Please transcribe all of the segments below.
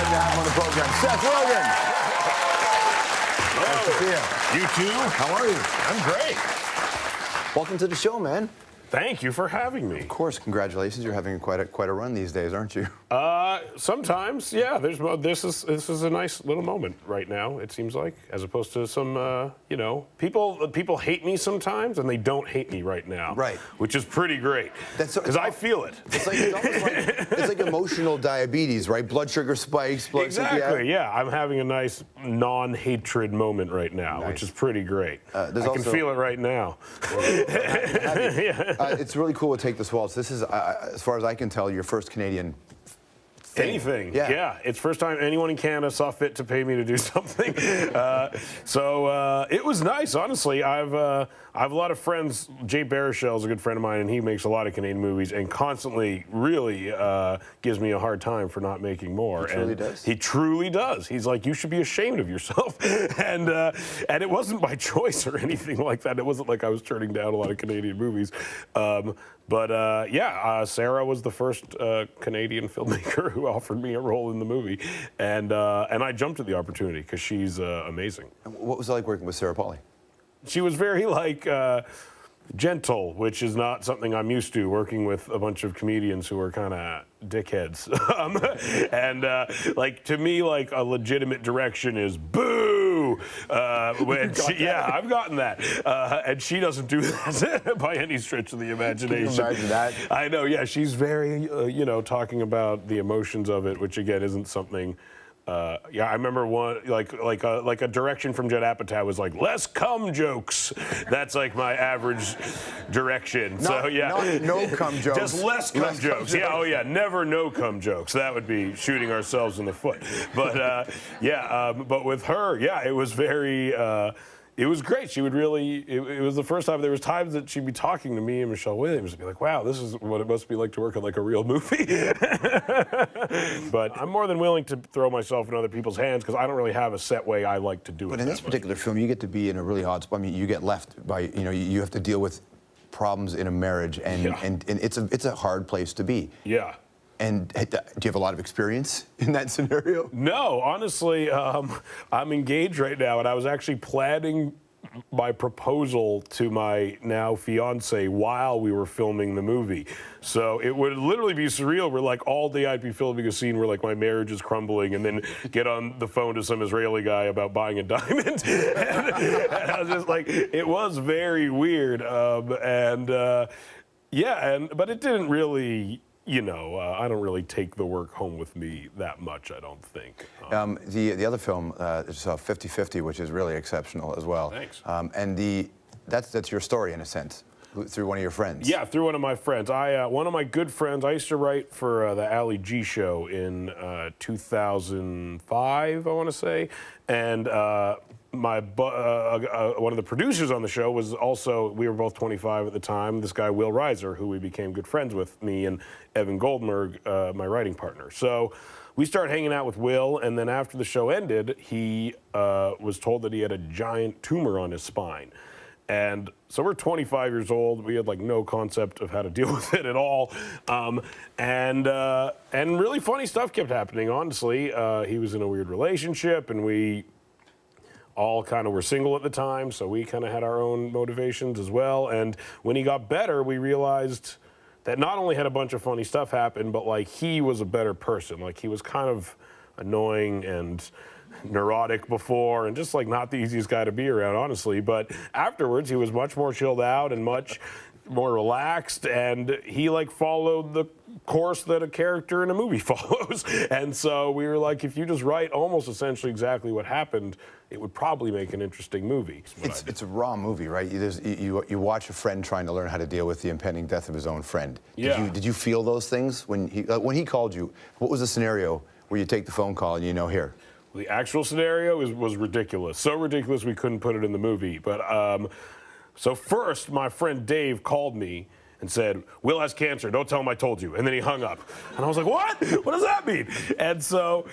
excited to have him on the program. Seth Rogen. Nice to see you. You too? How are you? I'm great. Welcome to the show, man. Thank you for having me. Of course, congratulations. You're having quite a run these days, aren't you? Sometimes, yeah. This is a nice little moment right now. It seems like, as opposed to some, people hate me sometimes, and they don't hate me right now. Right. Which is pretty great. Because I feel it. It's almost like it's like emotional diabetes, right? Blood sugar spikes. Exactly. Yeah. I'm having a nice non-hatred moment right now, which is pretty great. I can feel it right now. It's really cool to take this waltz. This is, as far as I can tell, your first Canadian thing. Anything. Yeah. It's first time anyone in Canada saw fit to pay me to do something. So it was nice, honestly. I have a lot of friends. Jay Baruchel is a good friend of mine, and he makes a lot of Canadian movies and constantly really gives me a hard time for not making more. He truly does? He truly does. He's like, you should be ashamed of yourself. And it wasn't by choice or anything like that. It wasn't like I was turning down a lot of Canadian movies. Sarah was the first Canadian filmmaker who offered me a role in the movie, and I jumped at the opportunity because she's amazing. What was it like working with Sarah Polley? She was very gentle, which is not something I'm used to, working with a bunch of comedians who are kind of dickheads. To me, like a legitimate direction is boo. I've gotten that, and she doesn't do that by any stretch of the imagination. Can you imagine that? I know. Yeah, she's very, talking about the emotions of it, which again isn't something. I remember one like a direction from Judd Apatow was like less cum jokes. That's like my average direction. No cum jokes. Just less cum jokes. Yeah, oh yeah, never no cum jokes. That would be shooting ourselves in the foot. But but with her, it was very. It was great. She would really, it was the first time, there was times that she'd be talking to me and Michelle Williams and be like, wow, this is what it must be like to work on like a real movie. But I'm more than willing to throw myself in other people's hands because I don't really have a set way I like to do it. But in this particular film, you get to be in a really odd spot. I mean, you get left by, you have to deal with problems in a marriage and it's a hard place to be. Yeah. And do you have a lot of experience in that scenario? No, honestly, I'm engaged right now, and I was actually planning my proposal to my now fiance while we were filming the movie. So it would literally be surreal where like all day I'd be filming a scene where like my marriage is crumbling and then get on the phone to some Israeli guy about buying a diamond. and I was just like, it was very weird. But it didn't really, I don't really take the work home with me that much, I don't think. The other film is 50-50, which is really exceptional as well. Thanks. That's your story in a sense, through one of your friends. Yeah, through one of my friends. One of my good friends, I used to write for the Ali G show in 2005, I want to say, and one of the producers on the show was also, we were both 25 at the time, this guy Will Reiser, who we became good friends with, me and Evan Goldberg, my writing partner. So we started hanging out with Will, and then after the show ended, he was told that he had a giant tumor on his spine. And so we're 25 years old. We had like no concept of how to deal with it at all. And really funny stuff kept happening, honestly. He was in a weird relationship, and we all kind of were single at the time, so we kind of had our own motivations as well. And when he got better, we realized that not only had a bunch of funny stuff happen, but like he was a better person. Like he was kind of annoying and neurotic before and just like not the easiest guy to be around, honestly. But afterwards, he was much more chilled out and much more relaxed, and he like followed the course that a character in a movie follows. And so we were like, if you just write almost essentially exactly what happened, it would probably make an interesting movie. It's a raw movie, right? You watch a friend trying to learn how to deal with the impending death of his own friend. Did you feel those things when he called you? What was the scenario where you take the phone call and here? The actual scenario was ridiculous. So ridiculous we couldn't put it in the movie. But so first, my friend Dave called me and said, Will has cancer, don't tell him I told you. And then he hung up. And I was like, what? What does that mean? And so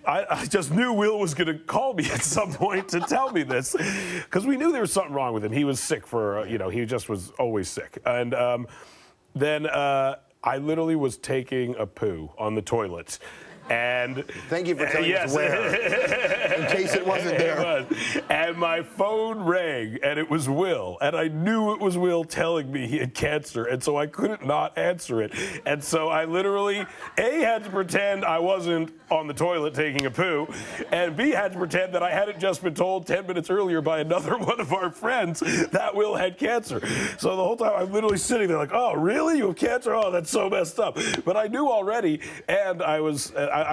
I just knew Will was going to call me at some point to tell me this, because we knew there was something wrong with him. He was sick for, he just was always sick. And then I literally was taking a poo on the toilet. And thank you for telling us where, in case it wasn't there. It was. And my phone rang, and it was Will, and I knew it was Will telling me he had cancer, and so I couldn't not answer it. And so I literally, A, had to pretend I wasn't on the toilet taking a poo, and B, had to pretend that I hadn't just been told 10 minutes earlier by another one of our friends that Will had cancer. So the whole time I'm literally sitting there like, oh, really? You have cancer? Oh, that's so messed up. But I knew already, and I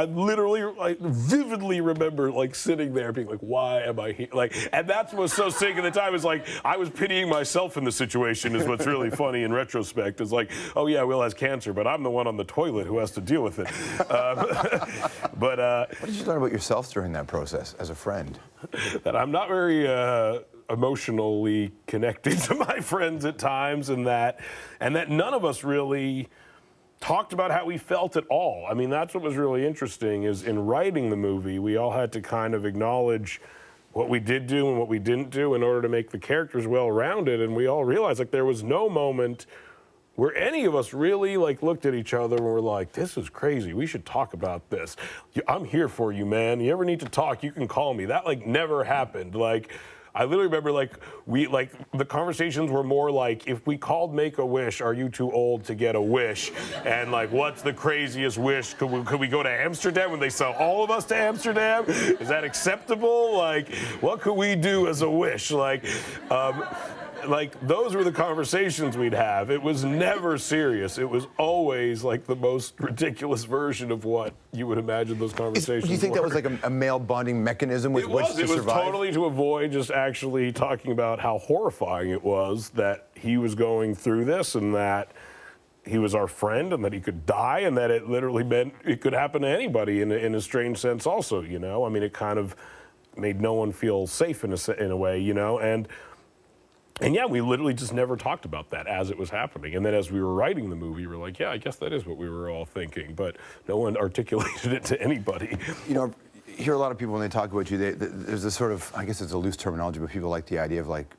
literally, like, vividly remember, like, sitting there being like, why am I here? Like, and that's what was so sick at the time, is like, I was pitying myself in the situation, is what's really funny in retrospect. Is like, oh yeah, Will has cancer, but I'm the one on the toilet who has to deal with it. But what did you learn about yourself during that process as a friend? That I'm not very emotionally connected to my friends at times, and that none of us really talked about how we felt at all. I mean, that's what was really interesting, is in writing the movie, we all had to kind of acknowledge what we did do and what we didn't do in order to make the characters well-rounded, and we all realized, like, there was no moment where any of us really, like, looked at each other and were like, this is crazy, we should talk about this. I'm here for you, man. You ever need to talk, you can call me. That, like, never happened. Like, I literally remember, like, the conversations were more like, if we called Make-A-Wish, are you too old to get a wish? And, like, what's the craziest wish? Could we go to Amsterdam when they sell all of us to Amsterdam? Is that acceptable? Like, what could we do as a wish? Like, those were the conversations we'd have. It was never serious. It was always, like, the most ridiculous version of what you would imagine those conversations were. Do you think that was like a male bonding mechanism with which to survive? It was totally to avoid just actually talking about how horrifying it was that he was going through this, and that he was our friend, and that he could die, and that it literally meant it could happen to anybody in a strange sense also, you know? I mean, it kind of made no one feel safe in a way, you know? And yeah, we literally just never talked about that as it was happening. And then as we were writing the movie, we were like, yeah, I guess that is what we were all thinking. But no one articulated it to anybody. You know, you hear a lot of people when they talk about you, there's this sort of, I guess it's a loose terminology, but people like the idea of, like,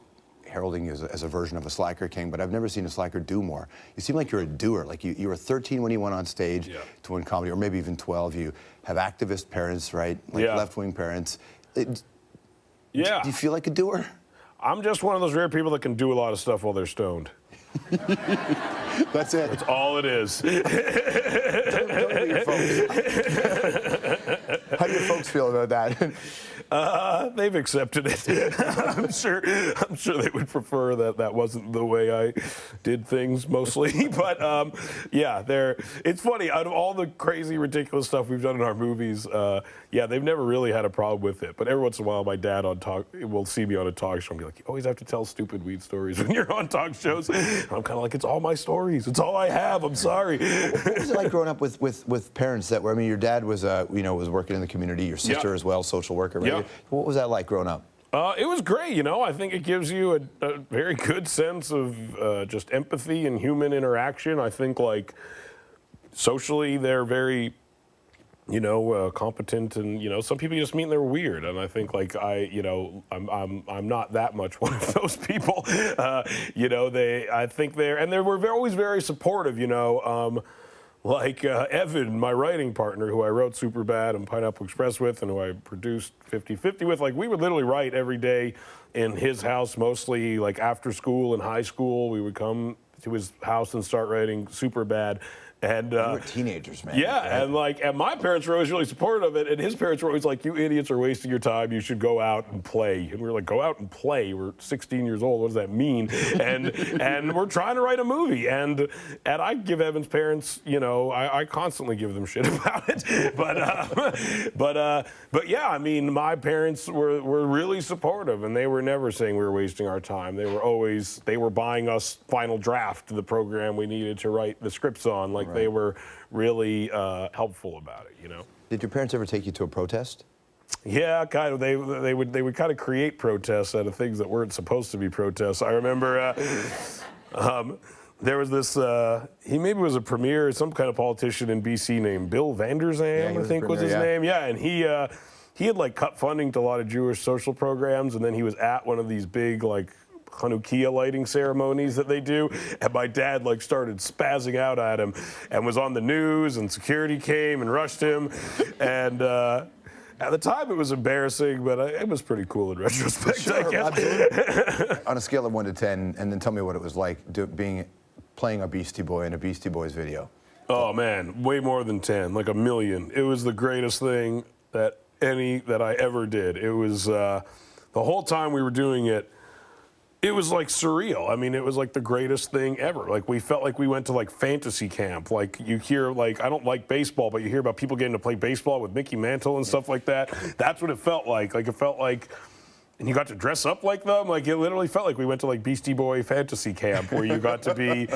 heralding you as a version of a slacker king, but I've never seen a slacker do more. You seem like you're a doer. Like, you were 13 when you went on stage to win comedy, or maybe even 12. You have activist parents, right? Like, left-wing parents. Do you feel like a doer? I'm just one of those rare people that can do a lot of stuff while they're stoned. That's it. That's all it is. Don't leave your folks. How do your folks feel about that? They've accepted it. I'm sure they would prefer that wasn't the way I did things mostly. But yeah, it's funny. Out of all the crazy, ridiculous stuff we've done in our movies, yeah, they've never really had a problem with it. But every once in a while, my dad will see me on a talk show and be like, you always have to tell stupid weed stories when you're on talk shows. And I'm kind of like, it's all my stories. It's all I have. I'm sorry. What was it like growing up with parents that were, I mean, your dad was, was working in the community, your sister as well, social worker, right? What was that like growing up? It was great, you know. I think it gives you a very good sense of just empathy and human interaction. I think, like, socially, they're very, competent, and some people you just meet and they're weird. And I think, like, I'm not that much one of those people. I think they were always very supportive, Like Evan, my writing partner, who I wrote Superbad and Pineapple Express with, and who I produced 50/50 with, like, we would literally write every day in his house, mostly like after school and high school. We would come to his house and start writing Superbad. And you were teenagers, man. Yeah, right? and my parents were always really supportive of it, and his parents were always like, you idiots are wasting your time, you should go out and play. And we were like, go out and play? We're 16 years old, what does that mean? And we're trying to write a movie. And I give Evan's parents, I constantly give them shit about it. But yeah, I mean, my parents were really supportive, and they were never saying we were wasting our time. They were buying us Final Draft, the program we needed to write the scripts on. Like, they were really helpful about it, Did your parents ever take you to a protest? Yeah, kind of. They would kind of create protests out of things that weren't supposed to be protests. I remember there was this. He maybe was a premier, some kind of politician in BC named Bill Vanderzam, I think was his name. Yeah, and he had, like, cut funding to a lot of Jewish social programs, and then he was at one of these big, like, Hanukkah lighting ceremonies that they do, and my dad like started spazzing out at him, and was on the news, and security came and rushed him, and. At the time, it was embarrassing, but it was pretty cool in retrospect. Sure, I guess. On a scale of 1 to 10, and then tell me what it was like playing a Beastie Boy in a Beastie Boys video. Oh man, way more than 10, like a million. It was the greatest thing that I ever did. It was the whole time we were doing it. It was like surreal. I mean, it was like the greatest thing ever. Like we felt like we went to like fantasy camp. Like you hear like, I don't like baseball, but you hear about people getting to play baseball with Mickey Mantle and stuff like that. That's what it felt like. Like it felt like, and you got to dress up like them. Like it literally felt like we went to like Beastie Boy fantasy camp where you got to be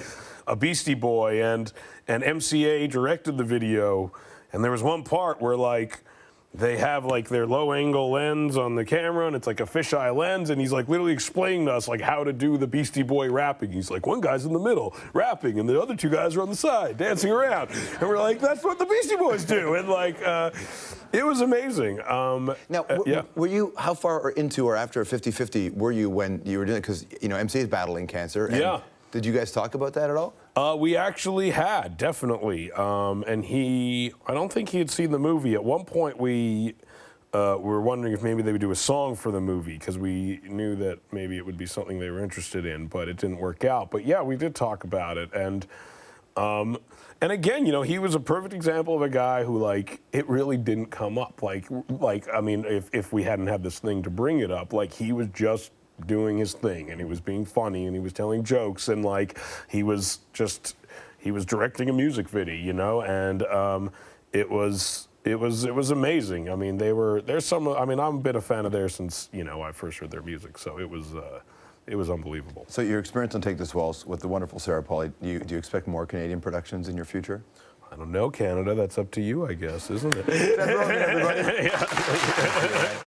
a Beastie Boy, and MCA directed the video. And there was one part where like, they have like their low angle lens on the camera, and it's like a fisheye lens, and he's like literally explaining to us like how to do the Beastie Boy rapping. He's like, one guy's in the middle rapping, and the other two guys are on the side dancing around, and we're like, that's what the Beastie Boys do, and like it was amazing. Now, were you, how far into or after 50-50 were you when you were doing it? Because MC is battling cancer. And yeah. Did you guys talk about that at all? We actually had, definitely. And I don't think he had seen the movie. At one point, we were wondering if maybe they would do a song for the movie, because we knew that maybe it would be something they were interested in, but it didn't work out. But yeah, we did talk about it. And again, he was a perfect example of a guy who, like, it really didn't come up. Like I mean, if we hadn't had this thing to bring it up, like, he was just doing his thing, and he was being funny, and he was telling jokes, and like he was directing a music video, and it was amazing. I mean, I'm a bit a fan of theirs since I first heard their music, so it was unbelievable. So your experience on Take This Waltz with the wonderful Sarah Pauly, do you expect more Canadian productions in your future? I don't know, Canada. That's up to you, I guess, isn't it? Seth Rogen, everybody. Yeah.